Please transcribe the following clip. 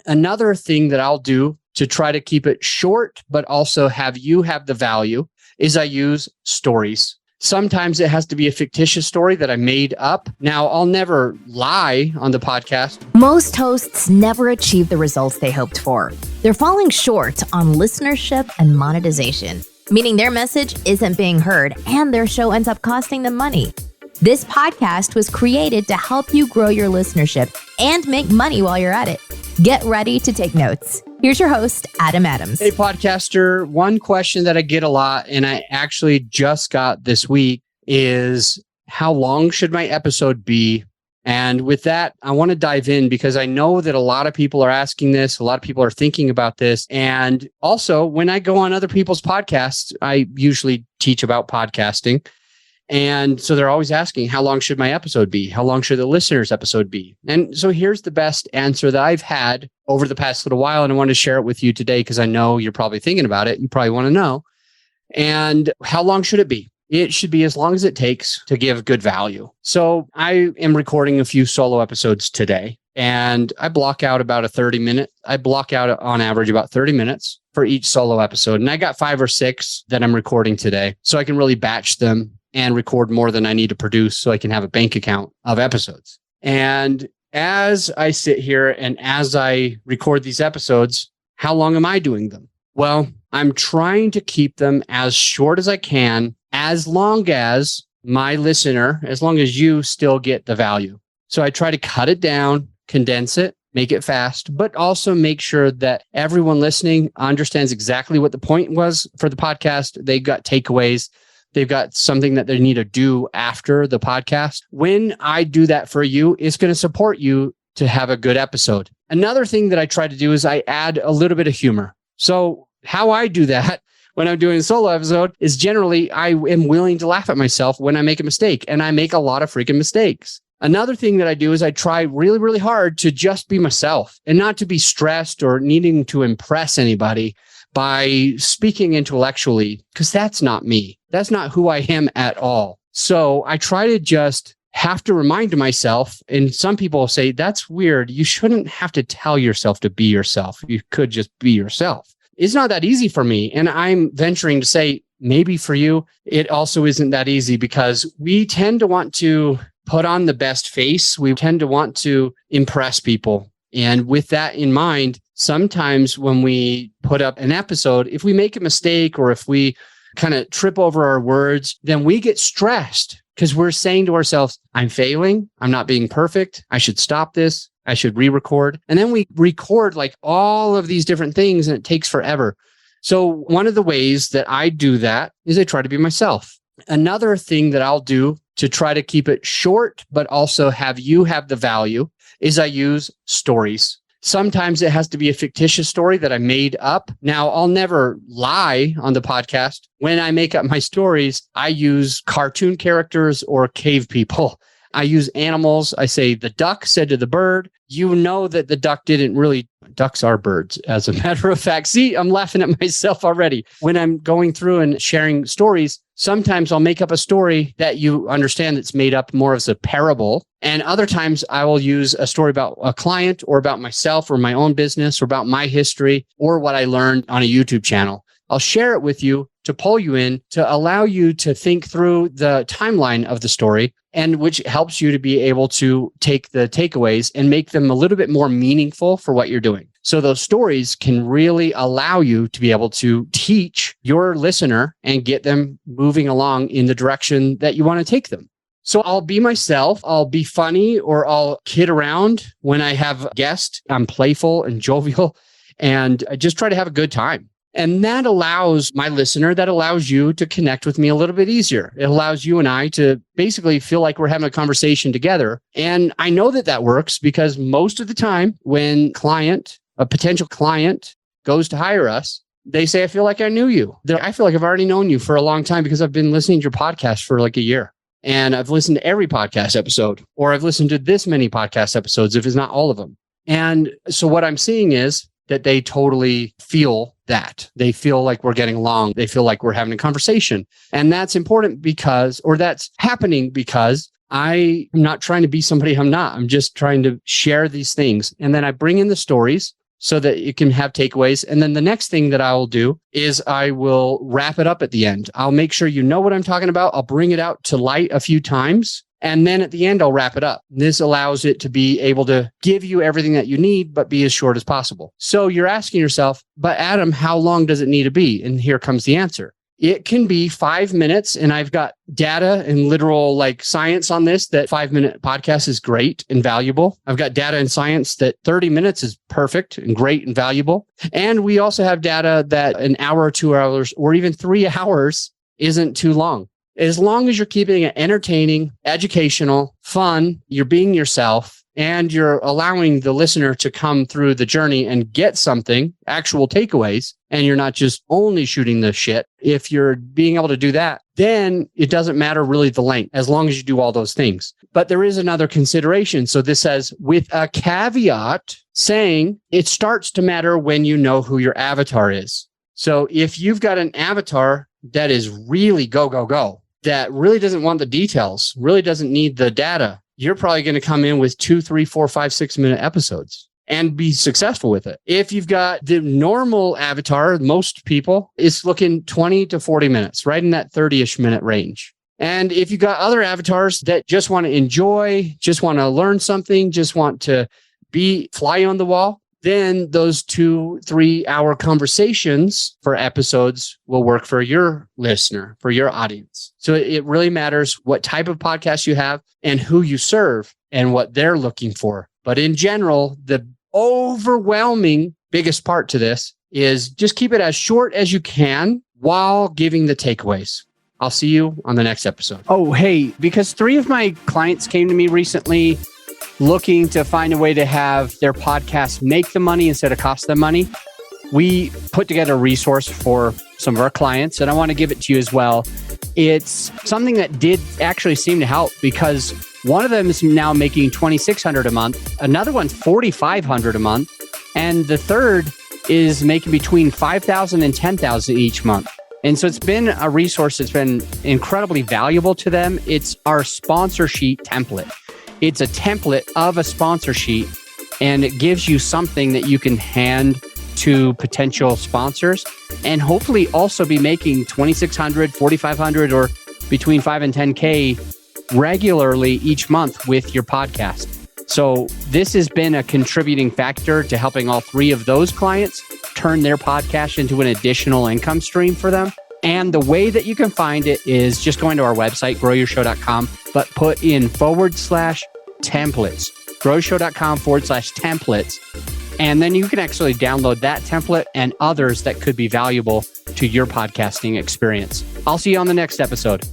Another thing that I'll do to try to keep it short, but also have you have the value, is I use stories. Sometimes it has to be a fictitious story that I made up. Now, I'll never lie on the podcast. Most hosts never achieve the results they hoped for. They're falling short on listenership and monetization, meaning their message isn't being heard and their show ends up costing them money. This podcast was created to help you grow your listenership and make money while you're at it. Get ready to take notes. Here's your host, Adam Adams. Hey, podcaster. One question that I get a lot, and I actually just got this week, is how long should my episode be? And with that, I want to dive in because I know that a lot of people are asking this. A lot of people are thinking about this. And also, when I go on other people's podcasts, I usually teach about podcasting. And so they're always asking, how long should my episode be? How long should the listener's episode be? And so here's the best answer that I've had over the past little while. And I want to share it with you today because I know you're probably thinking about it. You probably want to know. And how long should it be? It should be as long as it takes to give good value. So I am recording a few solo episodes today, and I block out about I block out on average about 30 minutes for each solo episode. And I got 5 or 6 that I'm recording today. So I can really batch them and record more than I need to produce so I can have a bank account of episodes. And as I sit here and as I record these episodes, how long am I doing them? Well, I'm trying to keep them as short as I can, as long as my listener, as long as you still get the value. So I try to cut it down, condense it, make it fast, but also make sure that everyone listening understands exactly what the point was for the podcast. They've got takeaways. They've got something that they need to do after the podcast. When I do that for you, it's going to support you to have a good episode. Another thing that I try to do is I add a little bit of humor. So how I do that when I'm doing a solo episode is generally I am willing to laugh at myself when I make a mistake, and I make a lot of freaking mistakes. Another thing that I do is I try really, really hard to just be myself and not to be stressed or needing to impress anybody by speaking intellectually, because that's not me. That's not who I am at all. So I try to just have to remind myself, and some people say, that's weird. You shouldn't have to tell yourself to be yourself. You could just be yourself. It's not that easy for me. And I'm venturing to say, maybe for you, it also isn't that easy, because we tend to want to put on the best face. We tend to want to impress people. And with that in mind, sometimes when we put up an episode, if we make a mistake or if we kind of trip over our words, then we get stressed because we're saying to ourselves, I'm failing. I'm not being perfect. I should stop this. I should re-record. And then we record like all of these different things and it takes forever. So one of the ways that I do that is I try to be myself. Another thing that I'll do to try to keep it short, but also have you have the value, is I use stories. Sometimes it has to be a fictitious story that I made up. Now, I'll never lie on the podcast. When I make up my stories, I use cartoon characters or cave people. I use animals. I say the duck said to the bird. You know that the duck didn't really. Ducks are birds, as a matter of fact. See, I'm laughing at myself already. When I'm going through and sharing stories, sometimes I'll make up a story that you understand that's made up more as a parable. And other times I will use a story about a client or about myself or my own business or about my history or what I learned on a YouTube channel. I'll share it with you to pull you in, to allow you to think through the timeline of the story, and which helps you to be able to take the takeaways and make them a little bit more meaningful for what you're doing. So those stories can really allow you to be able to teach your listener and get them moving along in the direction that you want to take them. So I'll be myself, I'll be funny, or I'll kid around when I have guests. I'm playful and jovial, and I just try to have a good time. And that allows my listener, that allows you to connect with me a little bit easier. It allows you and I to basically feel like we're having a conversation together. And I know that that works because most of the time when a potential client goes to hire us, they say, I feel like I knew you. I feel like I've already known you for a long time because I've been listening to your podcast for like a year. And I've listened to every podcast episode, or I've listened to this many podcast episodes, if it's not all of them. And so what I'm seeing is that they totally feel that. They feel like we're getting along. They feel like we're having a conversation. And that's important that's happening because I am not trying to be somebody I'm not. I'm just trying to share these things. And then I bring in the stories. so that you can have takeaways. And then the next thing that I will do is I will wrap it up at the end. I'll make sure you know what I'm talking about. I'll bring it out to light a few times. And then at the end, I'll wrap it up. This allows it to be able to give you everything that you need, but be as short as possible. So you're asking yourself, but Adam, how long does it need to be? And here comes the answer. It can be 5 minutes. And I've got data and literal science on this, that 5-minute podcast is great and valuable. I've got data and science that 30 minutes is perfect and great and valuable. And we also have data that an hour or 2 hours or even 3 hours isn't too long. As long as you're keeping it entertaining, educational, fun, you're being yourself, and you're allowing the listener to come through the journey and get something, actual takeaways, and you're not just only shooting the shit. If you're being able to do that, then it doesn't matter really the length, as long as you do all those things. But there is another consideration. So this says, with a caveat saying it starts to matter when you know who your avatar is. So if you've got an avatar that is really go, that really doesn't want the details, really doesn't need the data, you're probably going to come in with 2, 3, 4, 5, 6-minute episodes and be successful with it. If you've got the normal avatar, most people, is looking 20 to 40 minutes, right in that 30-ish minute range. And if you've got other avatars that just want to enjoy, just want to learn something, just want to be fly on the wall, then those 2-3 hour conversations for episodes will work for your listener, for your audience. So it really matters what type of podcast you have and who you serve and what they're looking for. But in general, the overwhelming biggest part to this is just keep it as short as you can while giving the takeaways. I'll see you on the next episode. Oh, hey, because 3 of my clients came to me recently looking to find a way to have their podcast make them money instead of cost them money, we put together a resource for some of our clients, and I want to give it to you as well. It's something that did actually seem to help, because one of them is now making $2,600 a month, another one's $4,500 a month, and the third is making between $5,000 and $10,000 each month. And so it's been a resource that's been incredibly valuable to them. It's our sponsor sheet template. It's a template of a sponsor sheet, and it gives you something that you can hand to potential sponsors and hopefully also be making $2,600, $4,500, or between $5,000 and $10,000 regularly each month with your podcast. So this has been a contributing factor to helping all 3 of those clients turn their podcast into an additional income stream for them. And the way that you can find it is just going to our website, growyourshow.com, but put in /templates, growyourshow.com/templates. And then you can actually download that template and others that could be valuable to your podcasting experience. I'll see you on the next episode.